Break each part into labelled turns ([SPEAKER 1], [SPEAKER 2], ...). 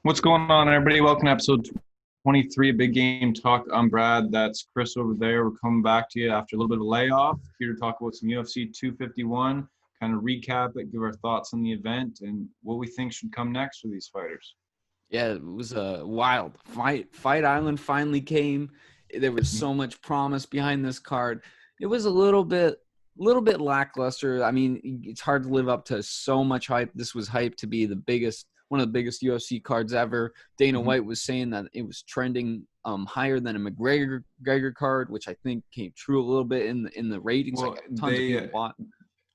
[SPEAKER 1] What's going on, everybody? Welcome to episode 23 of Big Game Talk. I'm Brad. That's Chris over there. We're coming back to you after a little bit of layoff, here to talk about some UFC 251, kind of recap it, give our thoughts on the event, and what we think should come next for these fighters.
[SPEAKER 2] Yeah, it was a wild fight. Fight Island finally came. There was so much promise behind this card. It was a little bit lackluster. I mean, it's hard to live up to so much hype. This was hyped to be one of the biggest UFC cards ever. Dana White was saying that it was trending higher than a McGregor card, which I think came true a little bit in the ratings.
[SPEAKER 1] Well,
[SPEAKER 2] like tons of people bought.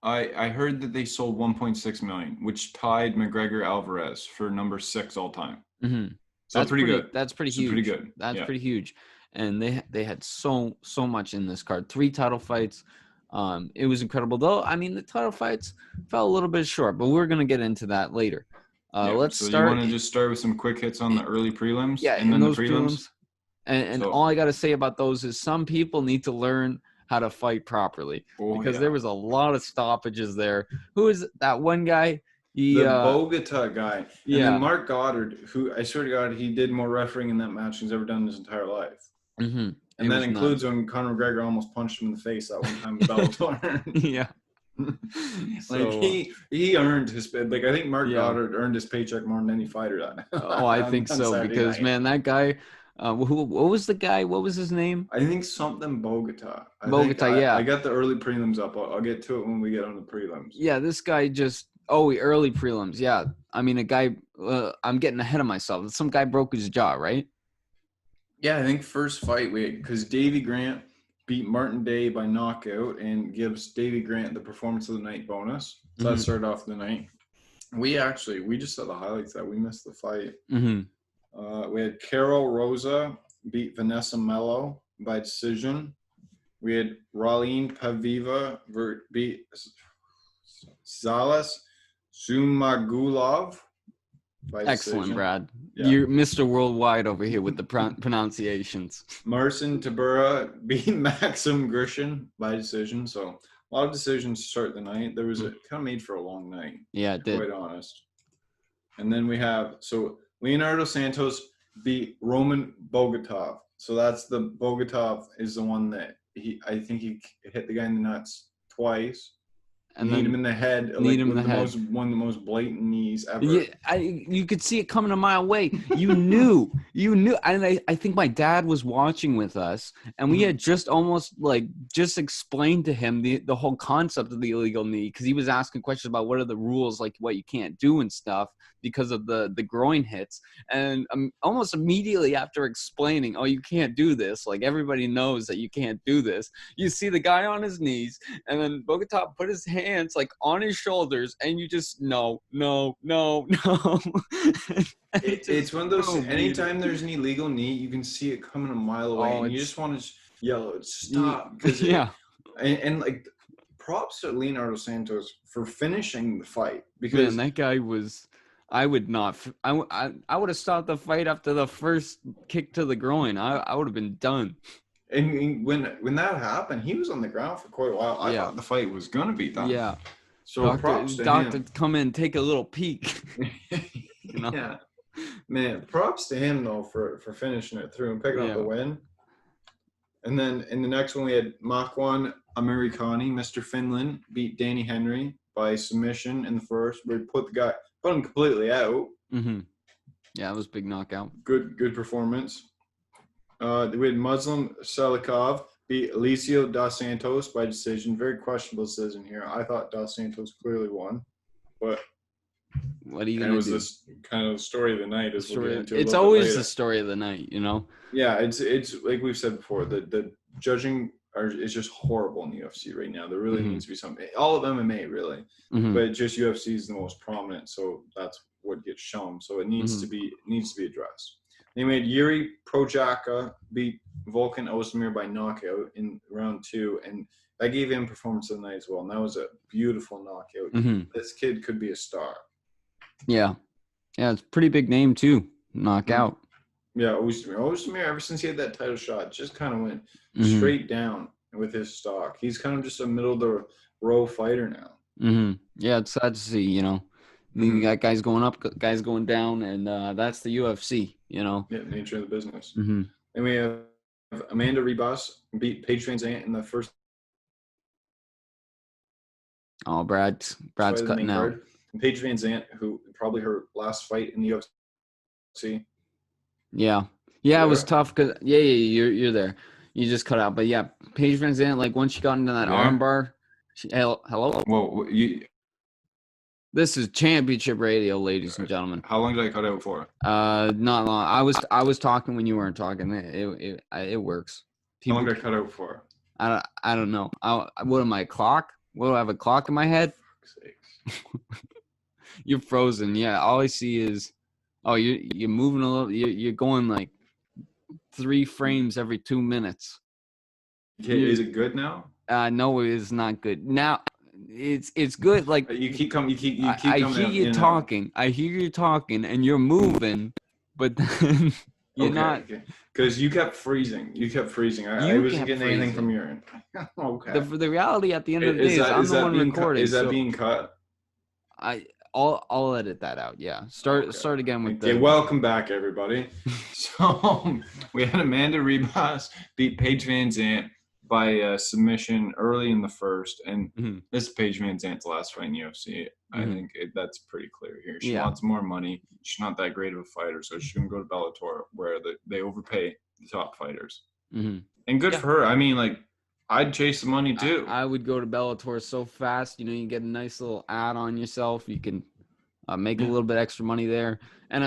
[SPEAKER 1] I heard that they sold 1.6 million, which tied McGregor Alvarez for number 6 all time.
[SPEAKER 2] Mm-hmm.
[SPEAKER 1] So that's pretty good.
[SPEAKER 2] That's pretty huge.
[SPEAKER 1] Pretty good.
[SPEAKER 2] That's pretty huge. And they had so much in this card. 3 title fights. It was incredible, though. I mean, the title fights fell a little bit short, but we're gonna get into that later. Let's start.
[SPEAKER 1] You want to just start with some quick hits on the early prelims?
[SPEAKER 2] Yeah,
[SPEAKER 1] and then
[SPEAKER 2] those
[SPEAKER 1] the prelims.
[SPEAKER 2] And all I gotta say about those is some people need to learn how to fight properly because there was a lot of stoppages there. Who is that one guy?
[SPEAKER 3] The Bogota guy.
[SPEAKER 2] Yeah.
[SPEAKER 3] And then Mark Goddard, who I swear to God, he did more refereeing in that match than he's ever done in his entire life.
[SPEAKER 2] Mm-hmm.
[SPEAKER 3] And that includes when Conor McGregor almost punched him in the face that one time with Bellator.
[SPEAKER 2] Yeah.
[SPEAKER 3] He earned his, like, I think Mark Goddard earned his paycheck more than any fighter that.
[SPEAKER 2] Oh, I think so because
[SPEAKER 3] night.
[SPEAKER 2] Man, that guy. What was the guy? What was his name?
[SPEAKER 3] I think something Bogota.
[SPEAKER 2] I
[SPEAKER 3] got the early prelims up. I'll get to it when we get on the prelims.
[SPEAKER 2] Yeah, this guy early prelims. Yeah, I mean, a guy. I'm getting ahead of myself. Some guy broke his jaw, right?
[SPEAKER 3] Yeah, I think first fight because Davey Grant beat Martin Day by knockout and gives Davey Grant the performance of the night bonus. So that started off the night. We just saw the highlights that we missed the fight.
[SPEAKER 2] Mm-hmm.
[SPEAKER 3] We had Carol Rosa beat Vanessa Mello by decision. We had Raleen Paviva beat Zalas Zumagulov by decision.
[SPEAKER 2] Excellent, Brad.
[SPEAKER 3] Yeah.
[SPEAKER 2] You're Mr. Worldwide over here with the pronunciations.
[SPEAKER 3] Marcin Tybura beat Maxim Grishin by decision. So a lot of decisions to start the night. There was kind of made for a long night.
[SPEAKER 2] Yeah, it did.
[SPEAKER 3] Quite honest. And then we have Leonardo Santos beat Roman Bogatov. So that's the Bogatov is the one that I think he hit the guy in the nuts twice. And him in the head. One of the most blatant knees ever.
[SPEAKER 2] Yeah, you could see it coming a mile away. You knew. And I think my dad was watching with us, and we had just explained to him the whole concept of the illegal knee because he was asking questions about what are the rules, like what you can't do and stuff because of the groin hits. And almost immediately after explaining, oh, you can't do this, like everybody knows that you can't do this, you see the guy on his knees, and then Bogota put his hands like on his shoulders, and you just no.
[SPEAKER 3] It's one of those. Anytime there's an illegal knee, you can see it coming a mile away, and you just want to yell, "Stop!" And like, props to Leonardo Santos for finishing the fight because
[SPEAKER 2] that guy was. I would not. I would have stopped the fight after the first kick to the groin. I would have been done.
[SPEAKER 3] And when that happened, he was on the ground for quite a while. I thought the fight was gonna be done.
[SPEAKER 2] Yeah.
[SPEAKER 3] So props to him.
[SPEAKER 2] Come in, take a little peek.
[SPEAKER 3] Yeah. Man, props to him though for finishing it through and picking up the win. And then in the next one we had Makwan Amerikani, Mr. Finland, beat Danny Henry by submission in the first, where he put him completely out.
[SPEAKER 2] Mm-hmm. Yeah, it was a big knockout.
[SPEAKER 3] Good performance. We had Muslim Salikov beat Alicio Dos Santos by decision. Very questionable decision here. I thought Dos Santos clearly won, but
[SPEAKER 2] what are you gonna do?
[SPEAKER 3] It was this kind of the story of the night.
[SPEAKER 2] It's always the story of the night, you know.
[SPEAKER 3] Yeah, it's like we've said before. The judging is just horrible in the UFC right now. There really needs to be something. All of MMA really, but just UFC is the most prominent, so that's what gets shown. So it needs to be addressed. They made Yuri Projaka beat Volkan Ozdemir by knockout in round 2, and that gave him performance of the night as well. And that was a beautiful knockout. This kid could be a star.
[SPEAKER 2] Yeah, it's a pretty big name too. Knockout.
[SPEAKER 3] Yeah, Ozdemir, ever since he had that title shot, just kind of went straight down with his stock. He's kind of just a middle of the row fighter now.
[SPEAKER 2] Yeah, it's sad to see, you know. You got guys going up, guys going down, and that's the UFC, you know.
[SPEAKER 3] Yeah, nature of the business.
[SPEAKER 2] Mm-hmm.
[SPEAKER 3] And we have Amanda Ribas beat Paige Van Zandt in the first
[SPEAKER 2] Oh, Brad's
[SPEAKER 3] fight of the
[SPEAKER 2] cutting
[SPEAKER 3] main
[SPEAKER 2] out.
[SPEAKER 3] card. And Paige Van Zandt, who probably her last fight in the UFC.
[SPEAKER 2] Yeah, it was tough because you're there. You just cut out, but yeah, Paige Van Zandt, like once she got into that armbar, hello.
[SPEAKER 1] Well,
[SPEAKER 2] This is championship radio, ladies and gentlemen.
[SPEAKER 3] How long did I cut out for?
[SPEAKER 2] Not long. I was talking when you weren't talking. It works.
[SPEAKER 3] How long did I cut out for?
[SPEAKER 2] I don't know. What am I, a clock? What, do I have a clock in my head? You're frozen. Yeah, all I see is, you're moving a little. You're going like 3 frames every 2 minutes.
[SPEAKER 3] Is it good now?
[SPEAKER 2] No, it is not good. Now it's good. Like
[SPEAKER 3] you keep coming.
[SPEAKER 2] I hear you talking. I hear you talking, and you're moving, but then you're not.
[SPEAKER 3] Because you kept freezing. I wasn't getting anything from your end. Okay.
[SPEAKER 2] The reality at the end of the day is I'm the one recording.
[SPEAKER 3] Is that being cut?
[SPEAKER 2] I'll edit that out. Yeah. Start again with
[SPEAKER 3] the. Welcome back, everybody. So we had Amanda Ribas beat Paige Van Zandt by submission early in the first, and this is Paige Van Zandt's last fight in UFC. I think that's pretty clear here. She wants more money. She's not that great of a fighter, so she's gonna go to Bellator, where they overpay the top fighters. And good for her. I mean, like, I'd chase the money too.
[SPEAKER 2] I would go to Bellator so fast. You know, you get a nice little ad on yourself. You can make a little bit extra money there. And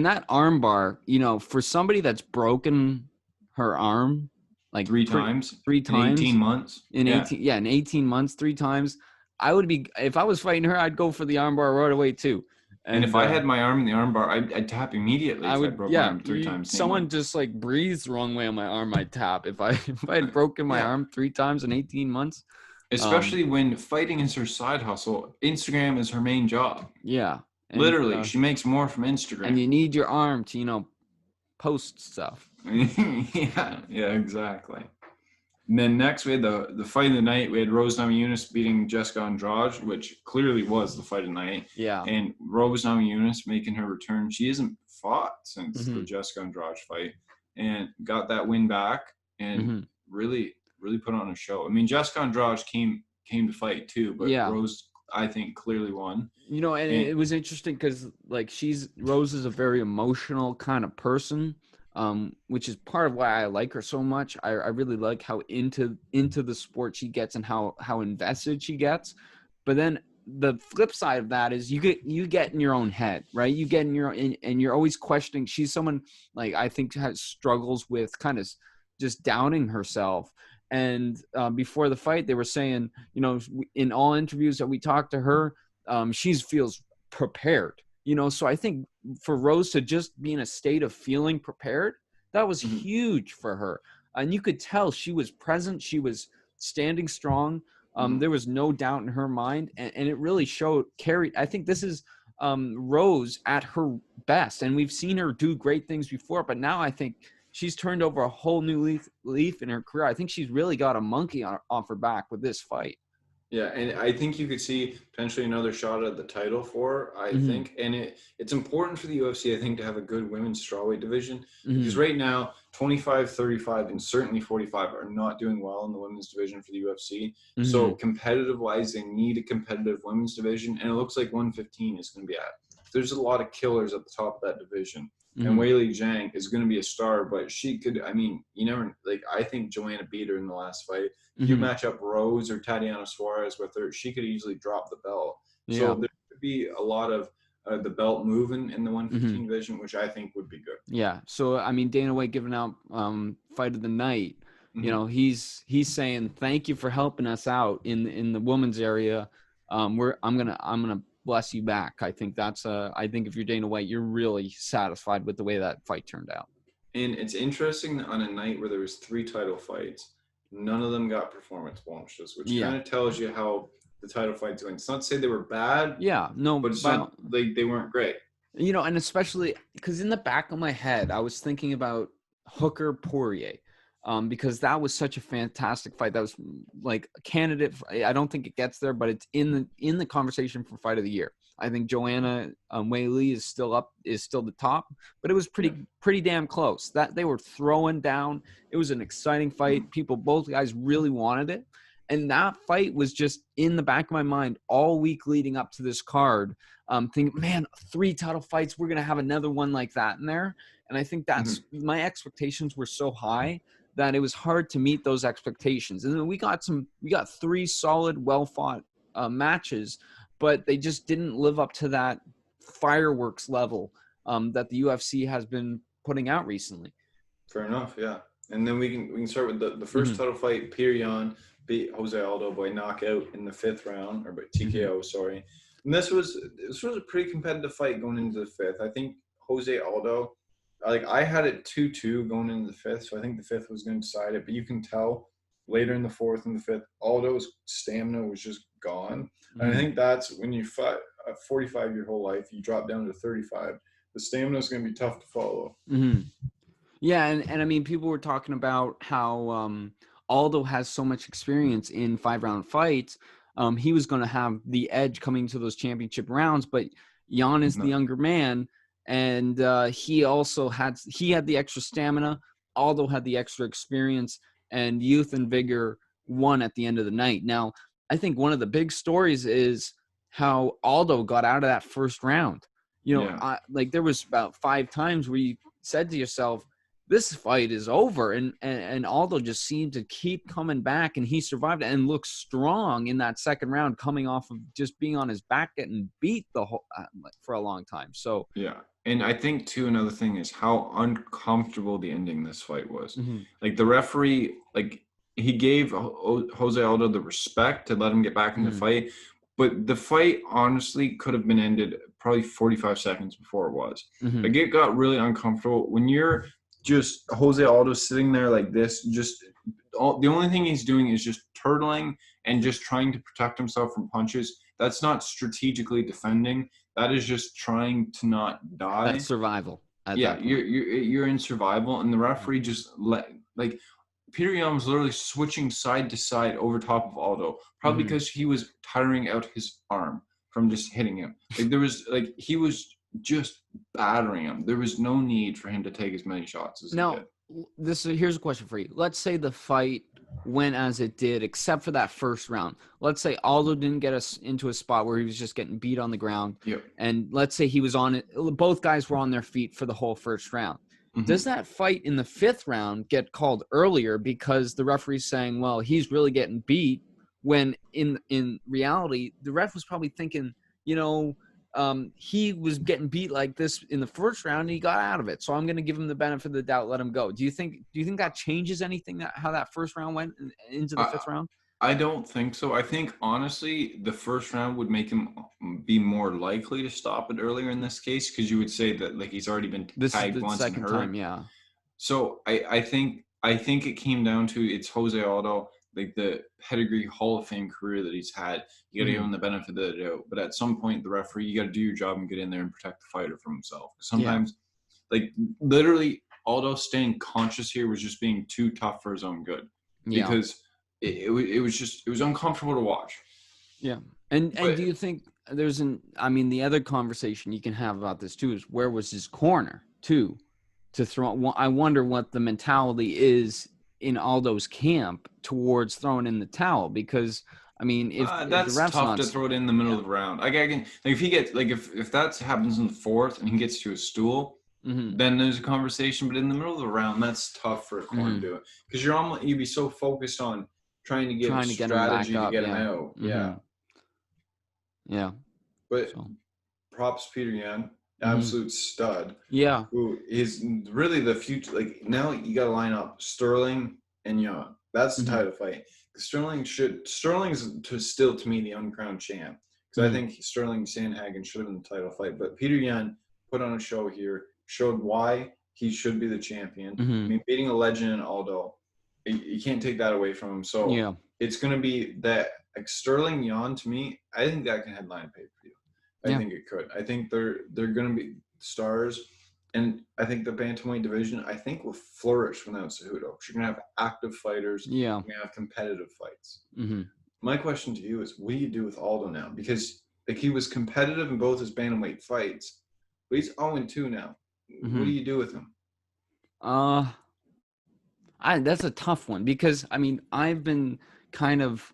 [SPEAKER 2] that arm bar, you know, for somebody that's broken her arm like
[SPEAKER 3] 3 times
[SPEAKER 2] in
[SPEAKER 3] 18 months.
[SPEAKER 2] In 18 months, 3 times. I would be, if I was fighting her, I'd go for the arm bar right away too.
[SPEAKER 3] And if I had my arm in the arm bar, I'd tap immediately. I broke my arm 3 times.
[SPEAKER 2] Someone just like breathes the wrong way on my arm, I'd tap. If I had broken my arm 3 times in 18 months.
[SPEAKER 3] Especially when fighting is her side hustle. Instagram is her main job.
[SPEAKER 2] Yeah.
[SPEAKER 3] And, literally, she makes more from Instagram.
[SPEAKER 2] And you need your arm to, you know, post stuff.
[SPEAKER 3] yeah, exactly. And then next we had the fight of the night. We had Rose Namajunas beating Jessica Andrade, which clearly was the fight of the night.
[SPEAKER 2] Yeah.
[SPEAKER 3] And Rose Namajunas making her return. She hasn't fought since the Jessica Andrade fight, and got that win back, and really put on a show. I mean, Jessica Andrade came to fight too, but Rose, I think, clearly won.
[SPEAKER 2] You know, and it was interesting because like Rose is a very emotional kind of person. Which is part of why I like her so much. I really like how into the sport she gets and how invested she gets. But then the flip side of that is you get in your own head, right? You get in your and you're always questioning. She's someone like I think has struggles with kind of just doubting herself. And before the fight, they were saying, you know, in all interviews that we talked to her, she feels prepared. You know, so I think for Rose to just be in a state of feeling prepared, that was huge for her. And you could tell she was present. She was standing strong. There was no doubt in her mind. And it really carried. I think this is Rose at her best. And we've seen her do great things before. But now I think she's turned over a whole new leaf in her career. I think she's really got a monkey off her back with this fight.
[SPEAKER 3] Yeah, and I think you could see potentially another shot at the title for her, I think. And it's important for the UFC, I think, to have a good women's strawweight division. Because right now, 25, 35, and certainly 45 are not doing well in the women's division for the UFC. So competitive-wise, they need a competitive women's division. And it looks like 115 is going to be at. There's a lot of killers at the top of that division. And Weili Zhang is going to be a star, but she could, I mean, you never, like, I think Joanna beat her in the last fight. You match up Rose or Tatiana Suarez with her, she could easily drop the belt. Yeah. So there could be a lot of the belt moving in the 115 division, which I think would be good.
[SPEAKER 2] Yeah. So, I mean, Dana White giving out fight of the night, you know, he's saying, thank you for helping us out in the women's area. I'm going to bless you back. I think I think if you're Dana White, you're really satisfied with the way that fight turned out.
[SPEAKER 3] And it's interesting that on a night where there was 3 title fights, none of them got performance bonuses, which kind of tells you how the title fights went. It's not to say they were bad.
[SPEAKER 2] Yeah, no,
[SPEAKER 3] but it's not they weren't great.
[SPEAKER 2] You know, and especially because in the back of my head, I was thinking about Hooker Poirier. Because that was such a fantastic fight. That was like a candidate. I don't think it gets there, but it's in the conversation for fight of the year. I think Joanna Whaley is still the top, but it was pretty damn close. That they were throwing down. It was an exciting fight. Both guys really wanted it. And that fight was just in the back of my mind all week leading up to this card. Thinking, man, 3 title fights, we're going to have another one like that in there. And I think that's my expectations were so high that it was hard to meet those expectations. And then we got 3 solid, well-fought matches, but they just didn't live up to that fireworks level that the UFC has been putting out recently.
[SPEAKER 3] Fair enough, yeah. And then we can start with the first title fight. Peter Yan beat Jose Aldo by knockout in the 5th round, or by TKO, sorry. And this was a pretty competitive fight going into the 5th. I think Jose Aldo, I had it 2-2 going into the 5th, so I think the 5th was going to decide it. But you can tell later in the 4th and the 5th, Aldo's stamina was just gone. And I think that's when you fight a 45-year-old life, you drop down to 35. The stamina is going to be tough to follow.
[SPEAKER 2] Yeah, and I mean, people were talking about how Aldo has so much experience in 5-round fights. He was going to have the edge coming to those championship rounds, but Jan is the younger man, and he had the extra stamina. Aldo had the extra experience, and youth and vigor won at the end of the night. Now, I think one of the big stories is how Aldo got out of that first round. There was about 5 times where you said to yourself, this fight is over, and Aldo just seemed to keep coming back, and he survived and looked strong in that second round, coming off of just being on his back, getting beat for a long time. So
[SPEAKER 1] yeah, and I think too another thing is how uncomfortable the ending this fight was. Like the referee, he gave Jose Aldo the respect to let him get back in the fight, but the fight honestly could have been ended probably 45 seconds before it was. Like it got really uncomfortable when you're just Jose Aldo sitting there like this, the only thing he's doing is just turtling and just trying to protect himself from punches. That's not strategically defending. That is just trying to not die.
[SPEAKER 2] That's survival.
[SPEAKER 1] You're in survival, and the referee just Peter Yan was literally switching side to side over top of Aldo, probably because he was tiring out his arm from just hitting him. He was just battering him. There was no need for him to take as many shots as he did.
[SPEAKER 2] Here's a question for you. Let's say the fight went as it did, except for that first round. Let's say Aldo didn't get us into a spot where he was just getting beat on the ground. And let's say he was on it. Both guys were on their feet for the whole first round. Does that fight in the 5th round get called earlier because the referee's saying, well, he's really getting beat, when in reality, the ref was probably thinking, he was getting beat like this in the first round and he got out of it. So I'm going to give him the benefit of the doubt, let him go. Do you think that changes anything, how that first round went into the 5th round?
[SPEAKER 1] I don't think so. I think honestly, the first round would make him be more likely to stop it earlier in this case, because you would say that he's already been tagged once and hurt.
[SPEAKER 2] Time, yeah.
[SPEAKER 1] So I think it came down to it's Jose Aldo, the pedigree Hall of Fame career that he's had. You got to give him the benefit of the doubt. But at some point, the referee, you got to do your job and get in there and protect the fighter from himself. Sometimes, literally, Aldo staying conscious here was just being too tough for his own good. Because it was uncomfortable to watch.
[SPEAKER 2] Yeah. And do you think the other conversation you can have about this too is where was his corner too to throw? I wonder what the mentality is in Aldo's camp towards throwing in the towel, because if
[SPEAKER 1] that's
[SPEAKER 2] if the ref's
[SPEAKER 1] tough to throw it in the middle of the round. I can if he gets if that happens in the 4th and he gets to a stool, then there's a conversation. But in the middle of the round, that's tough for a corner to do it, because you'd be so focused on trying to get strategy to get him out. Yeah. But props Peter Yan, absolute stud.
[SPEAKER 2] Yeah.
[SPEAKER 1] Who is really the future. Now you got to line up Sterling and Yan. That's the title fight. Sterling's still to me the uncrowned champ, because I think Sterling Sandhagen should have been the title fight. But Peter Yan put on a show here, showed why he should be the champion. Beating a legend in Aldo, you can't take that away from him. So it's going to be that Sterling Yan, to me, I think that can headline a pay-per-view. I think it could. I think they're going to be stars, and I think the bantamweight division will flourish without Cejudo. You're going to have active fighters. You're going to have competitive fights. My question to you is, what do you do with Aldo now? Because
[SPEAKER 3] like he was competitive in both his bantamweight fights, but he's 0-2 now. What do you do with him?
[SPEAKER 2] That's a tough one because I mean I've been kind of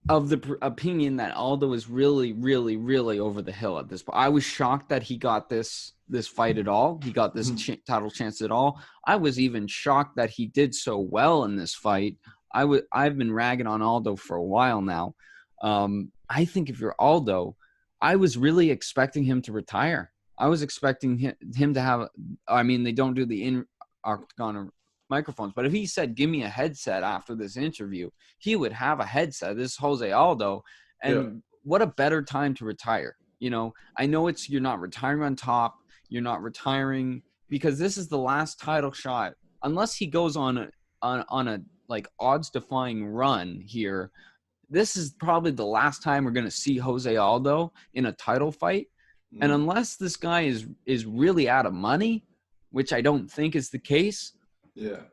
[SPEAKER 2] the opinion that Aldo is really, really, really over the hill at this point. I was shocked that he got this fight at all. He got this title chance at all. I was even shocked that he did so well in this fight. I've been ragging on Aldo for a while now. I think if you're Aldo, I was really expecting him to retire. I was expecting him to have. I mean, they don't do the in-octagon microphones, but if he said, give me a headset after this interview, he would have a headset. This is Jose Aldo. And what a better time to retire. You know, I know you're not retiring on top. You're not retiring because this is the last title shot. Unless he goes on a like odds defying run here, this is probably the last time we're going to see Jose Aldo in a title fight. And unless this guy is really out of money, which I don't think is the case,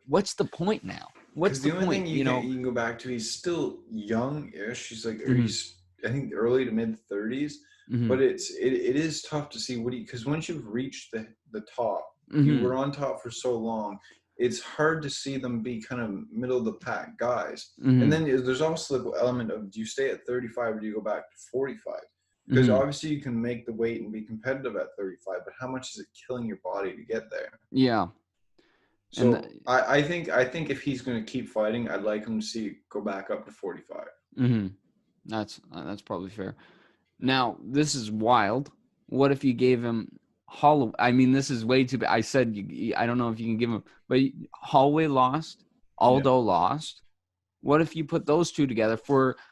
[SPEAKER 2] what's the point now? What's the
[SPEAKER 3] only
[SPEAKER 2] point?
[SPEAKER 3] Thing you can go back to, he's still young-ish. He's like, he's I think early to mid 30s. But it is tough to see because once you've reached the top, you were on top for so long. It's hard to see them be kind of middle of the pack guys. And then there's also the element of, do you stay at 35 or do you go back to 45? Because obviously you can make the weight and be competitive at 35, but how much is it killing your body to get there?
[SPEAKER 2] Yeah.
[SPEAKER 3] So I think if he's going to keep fighting, I'd like him to go back up to 45.
[SPEAKER 2] That's probably fair. Now, this is wild. What if you gave him Holloway? I mean, this is way too bad. I said I don't know if you can give him, but Holloway lost, Aldo lost. What if you put those two together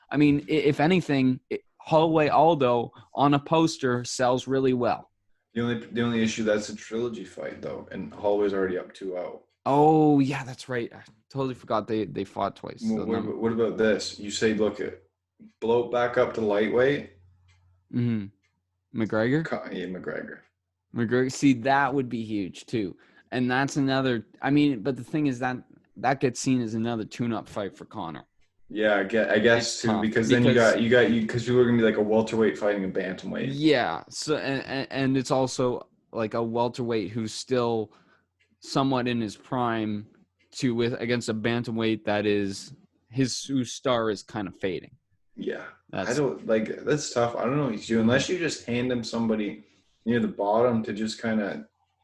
[SPEAKER 2] I mean, if anything, Holloway Aldo on a poster sells really well.
[SPEAKER 3] The only issue, that's a trilogy fight though, and Holloway's already up 2-0.
[SPEAKER 2] Oh yeah, that's right. I totally forgot they fought twice.
[SPEAKER 3] Well, what about this? You say, blow it back up to lightweight.
[SPEAKER 2] McGregor?
[SPEAKER 3] Yeah, McGregor.
[SPEAKER 2] McGregor. See, that would be huge too. And that's another. I mean, but the thing is that gets seen as another tune-up fight for Conor.
[SPEAKER 3] Yeah, I guess too, because then you got because you were gonna be like a welterweight fighting a bantamweight.
[SPEAKER 2] Yeah. So and it's also like a welterweight who's still somewhat in his prime against a bantamweight that is whose star is kind of fading.
[SPEAKER 3] Yeah, that's tough. I don't know what he's doing unless you just hand him somebody near the bottom to just kind of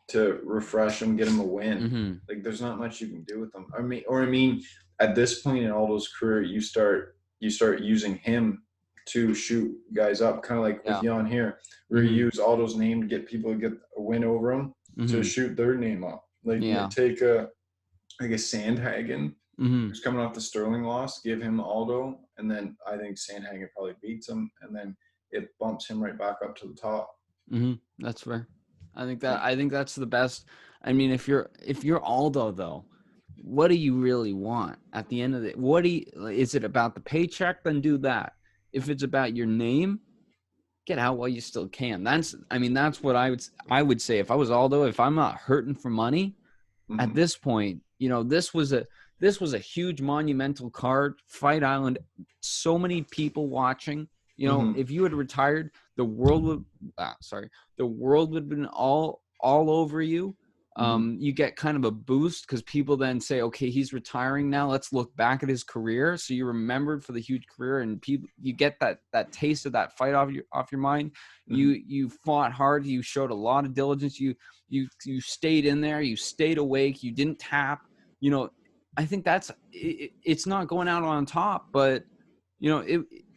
[SPEAKER 3] to refresh him, get him a win. Like there's not much you can do with them. I mean, at this point in Aldo's career, you start using him to shoot guys up, kind of like with Jan here, where you use Aldo's name to get people to get a win over him to shoot their name up. Like take a Sandhagen who's coming off the Sterling loss, give him Aldo, and then I think Sandhagen probably beats him, and then it bumps him right back up to the top.
[SPEAKER 2] That's fair. I think that's the best. I mean, if you're Aldo though, what do you really want at the end of it? Is it about the paycheck? Then do that. If it's about your name, get out while you still can. That's what I would say if I was Aldo. If I'm not hurting for money at this point, this was a huge monumental card, Fight Island, so many people watching. If you had retired, the world would have been all over you. You get kind of a boost because people then say, okay, he's retiring now. Let's look back at his career. So you're remembered for the huge career, and you get that taste of that fight off your mind. You fought hard. You showed a lot of diligence. You stayed in there. You stayed awake. You didn't tap. I think it's not going out on top, but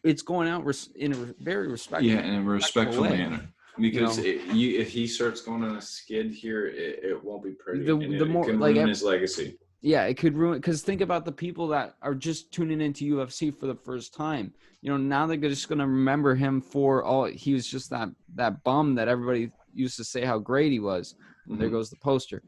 [SPEAKER 2] it's going out in a very respectful.
[SPEAKER 3] Yeah, in a respectful manner. Because if he starts going on a skid here, it won't be pretty. It can ruin his legacy.
[SPEAKER 2] Yeah, it could ruin. Because think about the people that are just tuning into UFC for the first time. Now they're just going to remember him for he was just that bum that everybody used to say how great he was. There goes the poster.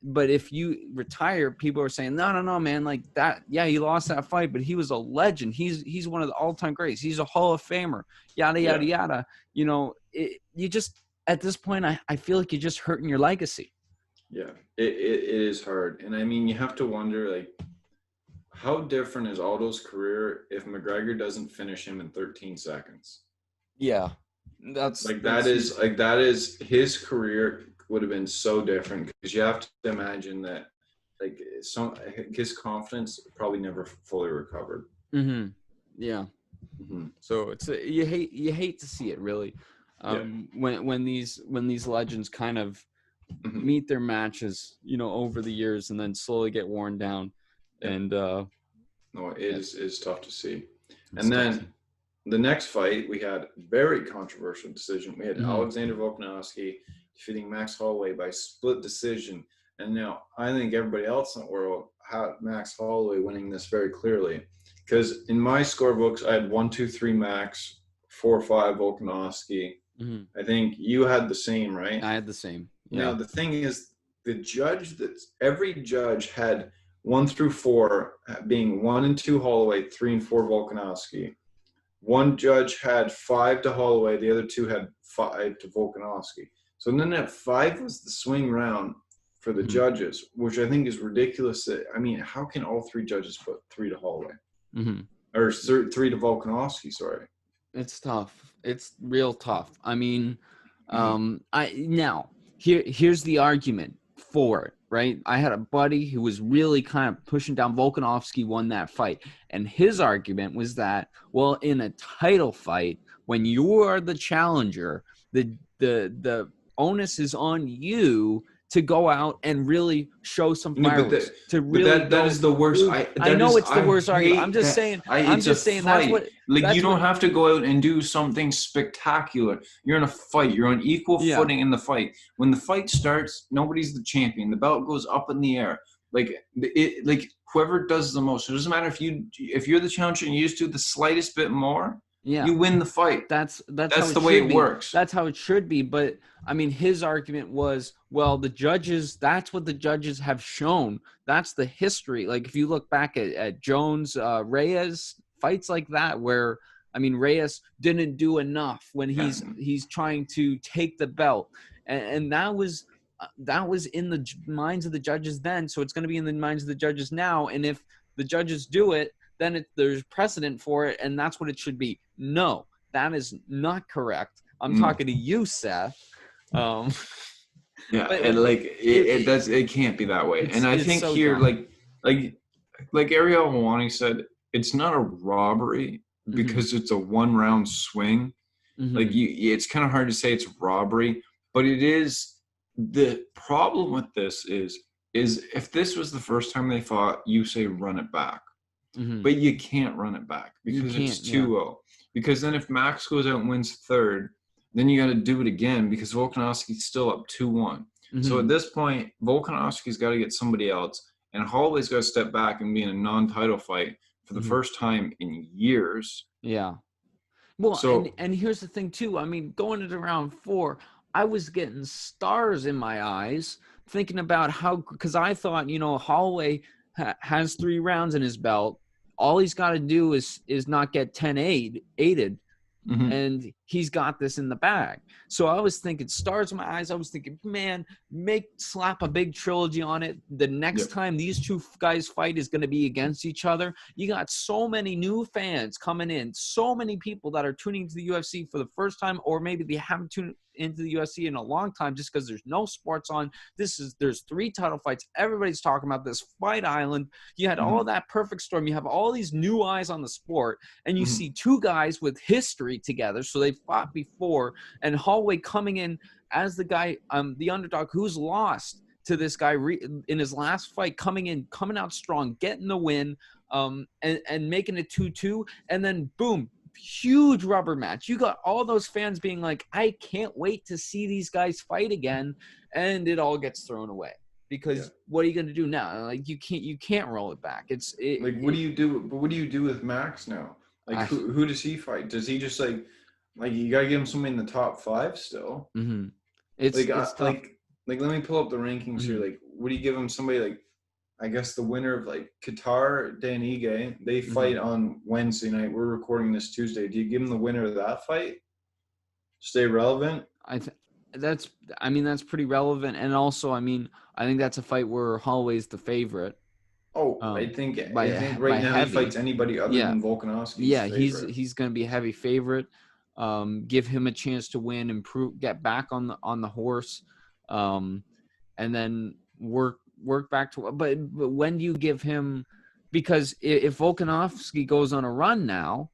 [SPEAKER 2] But if you retire, people are saying, no, man, like that. Yeah, he lost that fight, but he was a legend. He's one of the all-time greats. He's a Hall of Famer. Yada yada yada. You just at this point, I feel like you're just hurting your legacy.
[SPEAKER 3] Yeah, it is hard, and I mean, you have to wonder, like, how different is Aldo's career if McGregor doesn't finish him in 13 seconds?
[SPEAKER 2] Yeah, that's
[SPEAKER 3] That is his career would have been so different, because you have to imagine that his confidence probably never fully recovered.
[SPEAKER 2] Mm-hmm. Yeah.
[SPEAKER 3] Mm-hmm.
[SPEAKER 2] So it's you hate to see it, really, when these legends kind of
[SPEAKER 3] Mm-hmm.
[SPEAKER 2] meet their matches, over the years, and then slowly get worn down.
[SPEAKER 3] Yeah.
[SPEAKER 2] And
[SPEAKER 3] No, it is tough to see.
[SPEAKER 2] it's
[SPEAKER 3] And then the next fight, we had very controversial decision. We had Alexander Volkanovski defeating Max Holloway by split decision. And now I think everybody else in the world had Max Holloway winning this very clearly. Because in my scorebooks, I had 1-2-3 Max, 4-5 Volkanovski. I think you had the same, right?
[SPEAKER 2] I had the same. Yeah.
[SPEAKER 3] Now the thing is, every judge had 1-4 being 1 and 2 Holloway, 3 and 4 Volkanovski. One judge had 5 to Holloway, the other 2 had 5 to Volkanovski. So then that 5 was the swing round for the judges, which I think is ridiculous. I mean, how can all 3 judges put 3 to Holloway? Or 3 to Volkanovski, sorry.
[SPEAKER 2] It's tough. It's real tough. I mean, here's the argument for it, right? I had a buddy who was really kind of pushing down. Volkanovski won that fight, and his argument was that, well, in a title fight, when you are the challenger, the onus is on you to go out and really show some fireworks.
[SPEAKER 3] That is the worst.
[SPEAKER 2] I know it's the worst argument. I'm just saying. That's what.
[SPEAKER 1] You don't have to go out and do something spectacular. You're in a fight. You're on equal footing in the fight. When the fight starts, nobody's the champion. The belt goes up in the air. Whoever does the most. It doesn't matter if you're the challenger and you just do the slightest bit more.
[SPEAKER 2] Yeah,
[SPEAKER 1] you win the fight.
[SPEAKER 2] That's
[SPEAKER 1] the way it works.
[SPEAKER 2] That's how it should be. But I mean, his argument was, well, the judges. That's what the judges have shown. That's the history. Like if you look back at Jones, Reyes fights like that, where I mean, Reyes didn't do enough when he's trying to take the belt, and that was in the minds of the judges then. So it's going to be in the minds of the judges now. And if the judges do it, then there's precedent for it, and that's what it should be. No, that is not correct. I'm talking to you, Seth.
[SPEAKER 1] Yeah, and it can't be that way. And I think so here, dumb. like Ariel Helwani said, it's not a robbery because it's a 1-round swing. It's kind of hard to say it's robbery, but it is. The problem with this is if this was the first time they fought, you say run it back. But you can't run it back because it's 2-0. Because then if Max goes out and wins third, then you got to do it again because Volkanovski's still up 2-1. So at this point, Volkanovski's got to get somebody else, and Holloway's got to step back and be in a non-title fight for the first time in years.
[SPEAKER 2] Yeah. Well, and here's the thing too. I mean, going into round 4, I was getting stars in my eyes thinking about because I thought, Holloway has 3 rounds in his belt. All he's got to do is not get 10-8-aided, and he's got this in the bag. So I was thinking stars in my eyes. I was thinking, man, slap a big trilogy on it. The next time these 2 guys fight is going to be against each other. You got so many new fans coming in, so many people that are tuning to the UFC for the first time, or maybe they haven't tuned into the UFC in a long time just because there's no sports on. There's 3 title fights. Everybody's talking about this Fight Island. You had all that perfect storm. You have all these new eyes on the sport, and you see 2 guys with history together. So they fought before, and Holloway coming in as the guy, the underdog who's lost to this guy in his last fight, coming out strong, getting the win, and making it 2-2, and then boom, huge rubber match. You got all those fans being like, I can't wait to see these guys fight again, and it all gets thrown away because what are you going to do now? Like you can't roll it back.
[SPEAKER 3] What do you do? But what do you do with Max now? Like who does he fight? Does he just like you gotta give him somebody in the top 5 still?
[SPEAKER 2] It's
[SPEAKER 3] let me pull up the rankings here. Like, what do you give him? Somebody like, I guess the winner of like Qatar, Dan Ige, they fight on Wednesday night. We're recording this Tuesday. Do you give him the winner of that fight? Stay relevant?
[SPEAKER 2] That's pretty relevant. And also, I mean, I think that's a fight where Holloway's the favorite.
[SPEAKER 3] I think
[SPEAKER 2] by
[SPEAKER 3] right now
[SPEAKER 2] heavy.
[SPEAKER 3] he fights anybody other than Volkanovski.
[SPEAKER 2] Yeah, he's going to be a heavy favorite. Give him a chance to win, improve, get back on the horse, and then work back to. But when do you give him? Because if Volkanovski goes on a run now,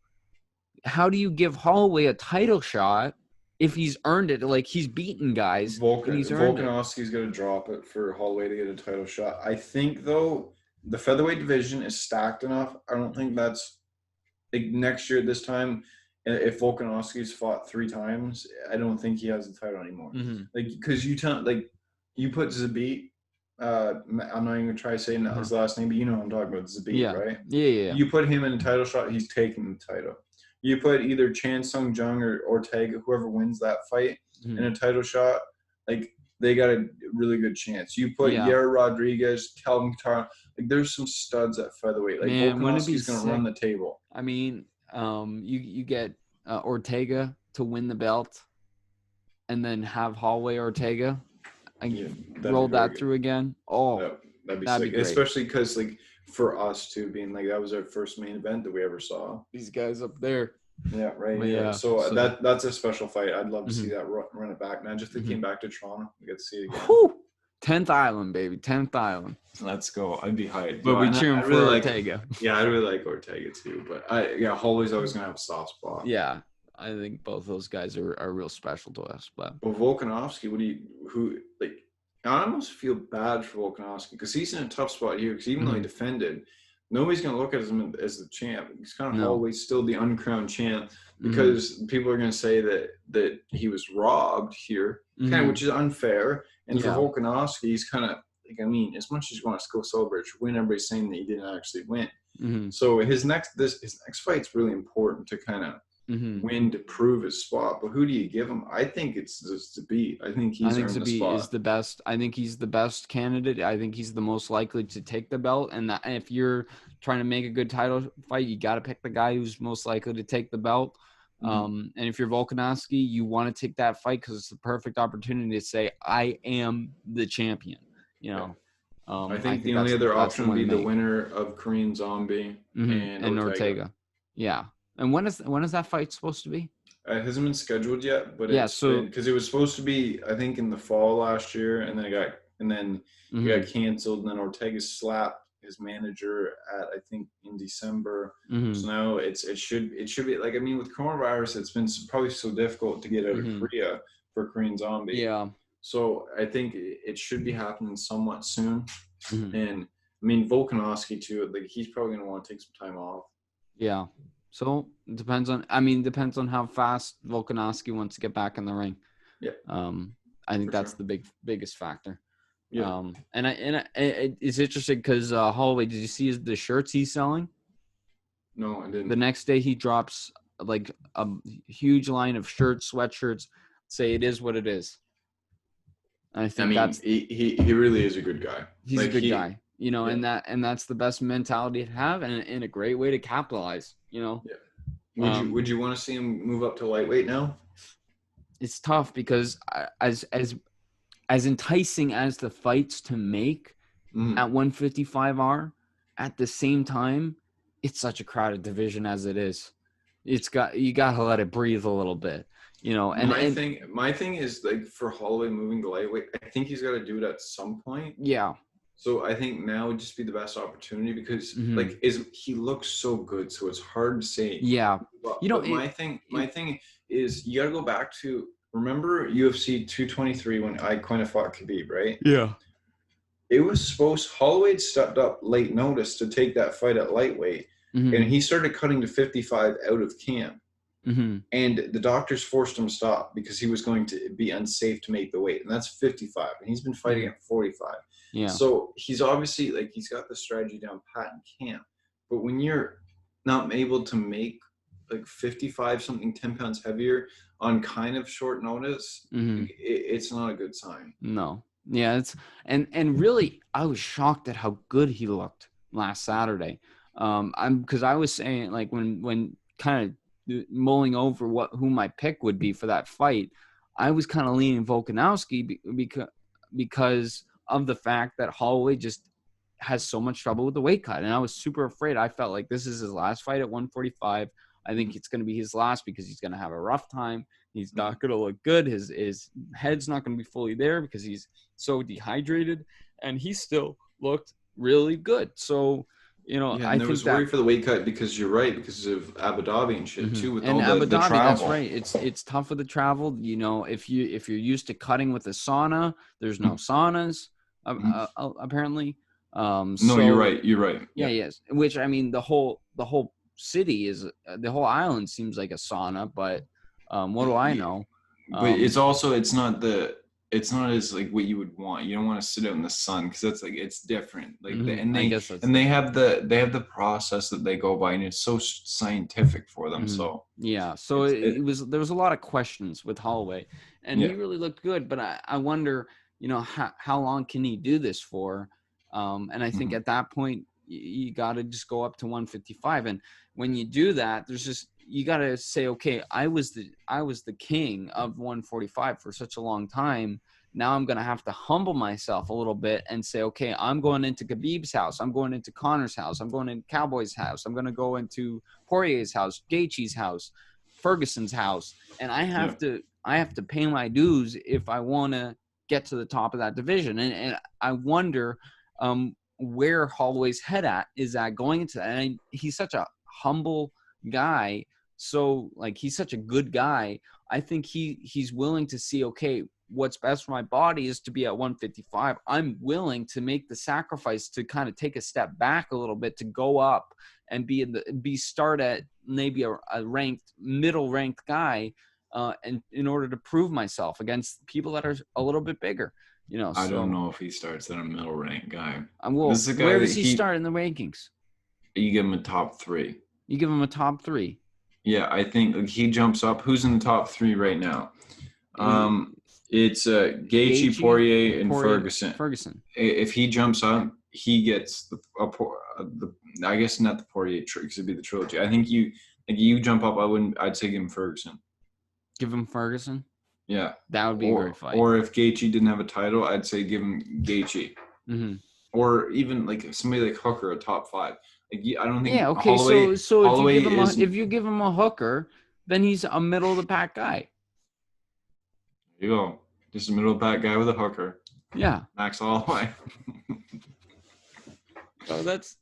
[SPEAKER 2] how do you give Holloway a title shot if he's earned it? Like, he's beaten guys and he's earned it.
[SPEAKER 3] Volkanovski's going to drop it for Holloway to get a title shot. I think, though, the featherweight division is stacked enough. I don't think that's like next year at this time. If Volkanovski's fought 3 times, I don't think he has the title anymore.
[SPEAKER 2] Mm-hmm.
[SPEAKER 3] Like, because you put Zabit. I'm not even gonna try saying his last name, but you know what I'm talking about, Zabit, right?
[SPEAKER 2] Yeah.
[SPEAKER 3] You put him in a title shot, he's taking the title. You put either Chan Sung Jung or Ortega, whoever wins that fight, in a title shot, like, they got a really good chance. You put Yair Rodriguez, Calvin Kattar, like, there's some studs at featherweight. Like, Volkanovski's gonna run the table.
[SPEAKER 2] I mean, you get Ortega to win the belt, and then have Holloway Ortega roll that through again. Oh,
[SPEAKER 3] that'd be sick. Be great. Especially because, like, for us too, being like that was our first main event that we ever saw.
[SPEAKER 2] These guys up there.
[SPEAKER 3] Yeah, right. Yeah. So that's a special fight. I'd love to see that run it back. Now, just they came back to Toronto, we get to see it again.
[SPEAKER 2] Whew. 10th Island, baby. 10th Island.
[SPEAKER 3] Let's go. I'd be hyped.
[SPEAKER 2] But we cheering for Ortega.
[SPEAKER 3] I really like Ortega too. But Holloway's always gonna have a soft spot.
[SPEAKER 2] Yeah, I think both those guys are real special to us. But
[SPEAKER 3] Volkanovski, I almost feel bad for Volkanovski because he's in a tough spot here. Because even though he defended, nobody's gonna look at him as the champ. He's kind of always still the uncrowned champ because people are gonna say that he was robbed here, kind of, which is unfair. And for Volkanovski, he's kind of like, I mean, as much as you want to go celebrate your win, everybody's saying that he didn't actually win. So his next fight's really important to kind of win to prove his spot. But who do you give him? I think it's just Zabit. I think Zabit
[SPEAKER 2] is the best. I think he's the best candidate. I think he's the most likely to take the belt. And if you're trying to make a good title fight, you got to pick the guy who's most likely to take the belt. And if you're Volkanovski, you want to take that fight because it's the perfect opportunity to say, I am the champion. You know,
[SPEAKER 3] I think the only other option would be the winner of Korean Zombie and Ortega.
[SPEAKER 2] Yeah. And when is that fight supposed to be?
[SPEAKER 3] It hasn't been scheduled yet, but because it was supposed to be, I think, in the fall last year, and then it got canceled, and then Ortega slapped his manager I think in December. So now it should be, like, I mean, with coronavirus, it's been probably so difficult to get out of Korea for Korean Zombie.
[SPEAKER 2] Yeah.
[SPEAKER 3] So I think it should be happening somewhat soon. And I mean, Volkanovski too, like, he's probably going to want to take some time off.
[SPEAKER 2] Yeah. So it depends on how fast Volkanovski wants to get back in the ring.
[SPEAKER 3] Yeah.
[SPEAKER 2] I think that's the biggest factor.
[SPEAKER 3] Yeah.
[SPEAKER 2] It's interesting because Holloway, did you see the shirts he's selling?
[SPEAKER 3] No, I didn't.
[SPEAKER 2] The next day he drops like a huge line of shirts, sweatshirts, say it is what it is. I think
[SPEAKER 3] he really is a good guy.
[SPEAKER 2] He's a good guy, you know, and that's the best mentality to have, and a great way to capitalize, you know.
[SPEAKER 3] Yeah. Would you want to see him move up to lightweight now?
[SPEAKER 2] It's tough because as enticing as the fights to make at 155 are, at the same time, it's such a crowded division as it is. You got to let it breathe a little bit. You know,
[SPEAKER 3] my thing is, like, for Holloway moving to lightweight, I think he's got to do it at some point.
[SPEAKER 2] Yeah. So
[SPEAKER 3] I think now would just be the best opportunity because he looks so good, so it's hard to say.
[SPEAKER 2] Yeah.
[SPEAKER 3] My thing is, you got to go back to, remember UFC 223 when Iaquinta fought Khabib, right?
[SPEAKER 2] Yeah.
[SPEAKER 3] It was Holloway stepped up late notice to take that fight at lightweight, and he started cutting to 55 out of camp. And the doctors forced him to stop because he was going to be unsafe to make the weight. And that's 55. And he's been fighting at 45.
[SPEAKER 2] Yeah.
[SPEAKER 3] So he's obviously, like, he's got the strategy down pat in camp. But when you're not able to make, like, 55, something 10 pounds heavier on kind of short notice, it's not a good sign.
[SPEAKER 2] No. Yeah. And really, I was shocked at how good he looked last Saturday. Because I was saying, like, when kind of mulling over who my pick would be for that fight, I was kind of leaning Volkanovski because of the fact that Holloway just has so much trouble with the weight cut. And I was super afraid. I felt like this is his last fight at 145. I think it's going to be his last because he's going to have a rough time. He's not going to look good. His head's not going to be fully there because he's so dehydrated. And he still looked really good. So, you know,
[SPEAKER 3] Yeah,
[SPEAKER 2] I
[SPEAKER 3] and there
[SPEAKER 2] think
[SPEAKER 3] was worry for the weight cut because you're right, because of Abu Dhabi and shit too, with
[SPEAKER 2] and
[SPEAKER 3] all
[SPEAKER 2] Abu
[SPEAKER 3] the
[SPEAKER 2] Dhabi,
[SPEAKER 3] travel.
[SPEAKER 2] that's right. It's tough with the travel. You know, if you're used to cutting with a sauna, there's no saunas apparently.
[SPEAKER 3] No,
[SPEAKER 2] So,
[SPEAKER 3] you're right. You're right.
[SPEAKER 2] Yeah, yes. Which, I mean, the whole city is the whole island seems like a sauna, but what do I know?
[SPEAKER 3] But it's not as like what you would want. You don't want to sit out in the sun because that's like it's different. Like
[SPEAKER 2] I guess that's
[SPEAKER 3] they have the process that they go by, and it's so scientific for them. So
[SPEAKER 2] yeah, so there was a lot of questions with Holloway, and he really looked good. But I wonder, you know, how long can he do this for? And I think at that point you got to just go up to 155, and when you do that, you got to say, okay, I was the king of 145 for such a long time. Now I'm going to have to humble myself a little bit and say, okay, I'm going into Khabib's house. I'm going into Connor's house. I'm going into Cowboy's house. I'm going to go into Poirier's house, Gaethje's house, Ferguson's house. And I have to pay my dues if I want to get to the top of that division. And I wonder where Holloway's head is at going into that. And he's such a humble guy. So like, he's such a good guy. I think he's willing to see, okay, what's best for my body is to be at 155. I'm willing to make the sacrifice to kind of take a step back a little bit, to go up and start at maybe a middle ranked guy, and in order to prove myself against people that are a little bit bigger. You know,
[SPEAKER 3] I don't know if he starts at a middle rank guy.
[SPEAKER 2] Where does he start in the rankings?
[SPEAKER 3] You give him a top 3.
[SPEAKER 2] You give him a top 3.
[SPEAKER 3] Yeah, I think he jumps up. Who's in the top 3 right now? It's Gaethje, Poirier, and Ferguson. If he jumps up, he gets the I guess not the Poirier because it'd be the trilogy. I think you jump up. I'd say give him Ferguson.
[SPEAKER 2] Give him Ferguson.
[SPEAKER 3] Yeah,
[SPEAKER 2] that would be a great fight.
[SPEAKER 3] Or if Gaethje didn't have a title, I'd say give him Gaethje. Or even like somebody like Hooker, a top 5. Like, I don't think.
[SPEAKER 2] Yeah. Okay.
[SPEAKER 3] Holloway,
[SPEAKER 2] so
[SPEAKER 3] Holloway
[SPEAKER 2] if you give him a Hooker, then he's a middle of the pack guy.
[SPEAKER 3] There you go. Just a middle of the pack guy with a hooker.
[SPEAKER 2] Yeah.
[SPEAKER 3] Max Holloway.
[SPEAKER 2] So that's.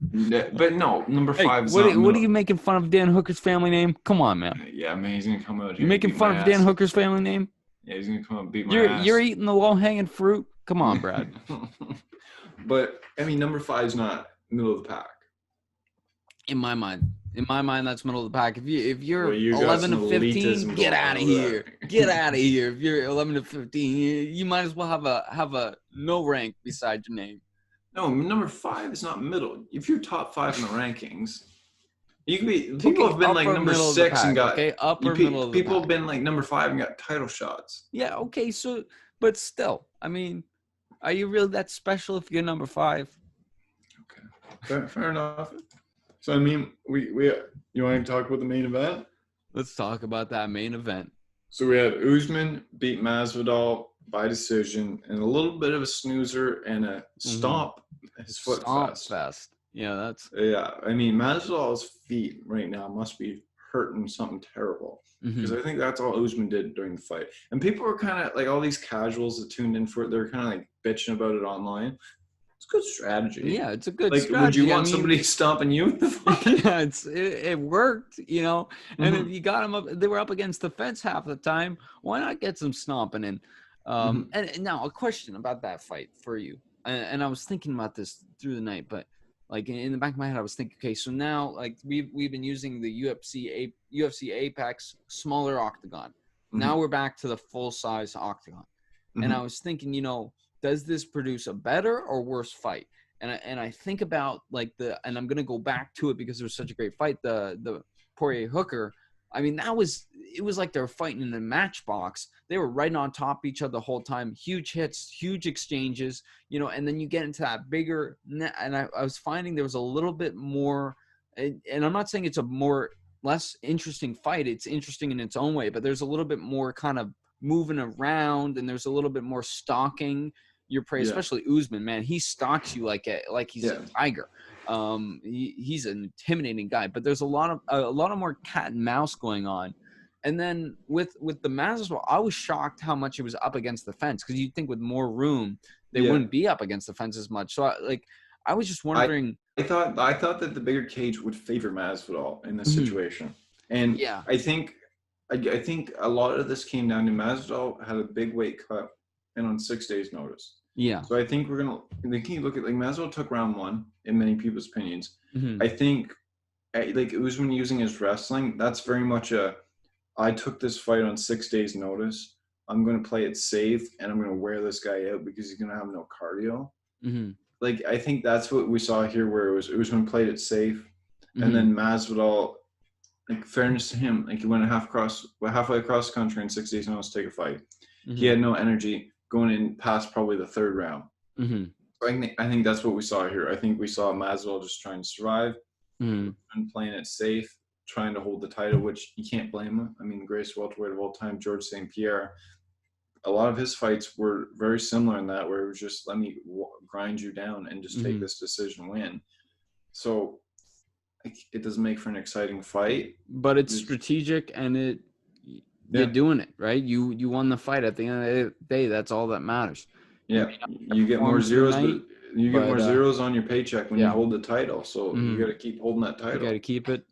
[SPEAKER 3] But no, number 5 is
[SPEAKER 2] what are you making fun of Dan Hooker's family name? Come on, man.
[SPEAKER 3] Yeah, man, he's gonna come out here.
[SPEAKER 2] You making fun of Dan Hooker's family name?
[SPEAKER 3] Yeah, he's gonna come out and beat my ass.
[SPEAKER 2] You're eating the low hanging fruit. Come on, Brad.
[SPEAKER 3] But I mean, number 5 is not middle of the pack.
[SPEAKER 2] In my mind, that's middle of the pack. If you're 11 to 15, get out of here. Get out of here. If you're 11 to 15, you might as well have a no rank beside your name.
[SPEAKER 3] No, number 5 is not middle. If you're top 5 in the rankings, you can be. People have been like number 6 and got upper middle. People have been like number 5 and got title shots.
[SPEAKER 2] Yeah. Okay. So, but still, I mean, are you really that special if you're number 5?
[SPEAKER 3] Okay. Fair enough. So I mean, you want to talk about the main event?
[SPEAKER 2] Let's talk about that main event.
[SPEAKER 3] So we had Usman beat Masvidal by decision, and a little bit of a snoozer and a stomp. His foot fest.
[SPEAKER 2] Yeah,
[SPEAKER 3] I mean, Masvidal's feet right now must be hurting something terrible, because I think that's all Usman did during the fight. And people were kind of like, all these casuals that tuned in for it, they're kind of like bitching about it online. It's good strategy.
[SPEAKER 2] Yeah, it's a good strategy.
[SPEAKER 3] Would you want somebody stomping you in the fight?
[SPEAKER 2] Yeah, it worked, you know. And if you got them up, they were up against the fence half the time. Why not get some stomping in? And now a question about that fight for you. And I was thinking about this through the night, but like in the back of my head, I was thinking, okay, so now like we've been using the UFC Apex smaller octagon. Now we're back to the full size octagon, and I was thinking, you know, does this produce a better or worse fight? And I think about like and I'm gonna go back to it because it was such a great fight. The Poirier Hooker. I mean, it was like they were fighting in a matchbox. They were right on top of each other the whole time. Huge hits, huge exchanges, you know, and then you get into that bigger net. And I was finding there was a little bit more, and I'm not saying it's a less interesting fight. It's interesting in its own way, but there's a little bit more kind of moving around, and there's a little bit more stalking, your prey, especially Usman, man. He stalks you like he's a tiger. He's an intimidating guy, but there's a lot of more cat and mouse going on. And then with the Masvidal, I was shocked how much it was up against the fence, because you'd think with more room they wouldn't be up against the fence as much. So I was just wondering.
[SPEAKER 3] I thought that the bigger cage would favor Masvidal in this situation, and I think a lot of this came down to Masvidal had a big weight cut and on 6 days notice. Yeah. So I think look at Masvidal took round 1 in many people's opinions. I think Usman using his wrestling, that's very much I took this fight on 6 days notice. I'm going to play it safe, and I'm going to wear this guy out because he's going to have no cardio. I think that's what we saw here, where it was Usman played it safe, and then Masvidal, fairness to him, he went halfway across the country in 6 days notice to take a fight. He had no energy going in past probably the third round. I think that's what we saw here. I think we saw Masvidal just trying to survive and playing it safe, trying to hold the title, which you can't blame him. I mean, the greatest welterweight of all time, George St. Pierre, a lot of his fights were very similar in that, where it was just, let me grind you down and just take this decision win. So it doesn't make for an exciting fight.
[SPEAKER 2] But it's strategic, and you're doing it, right? You won the fight. At the end of the day, that's all that matters.
[SPEAKER 3] Yeah, you get more zeros, but you get more zeros on your paycheck when you hold the title. So you got to keep holding that title.
[SPEAKER 2] You got to keep it.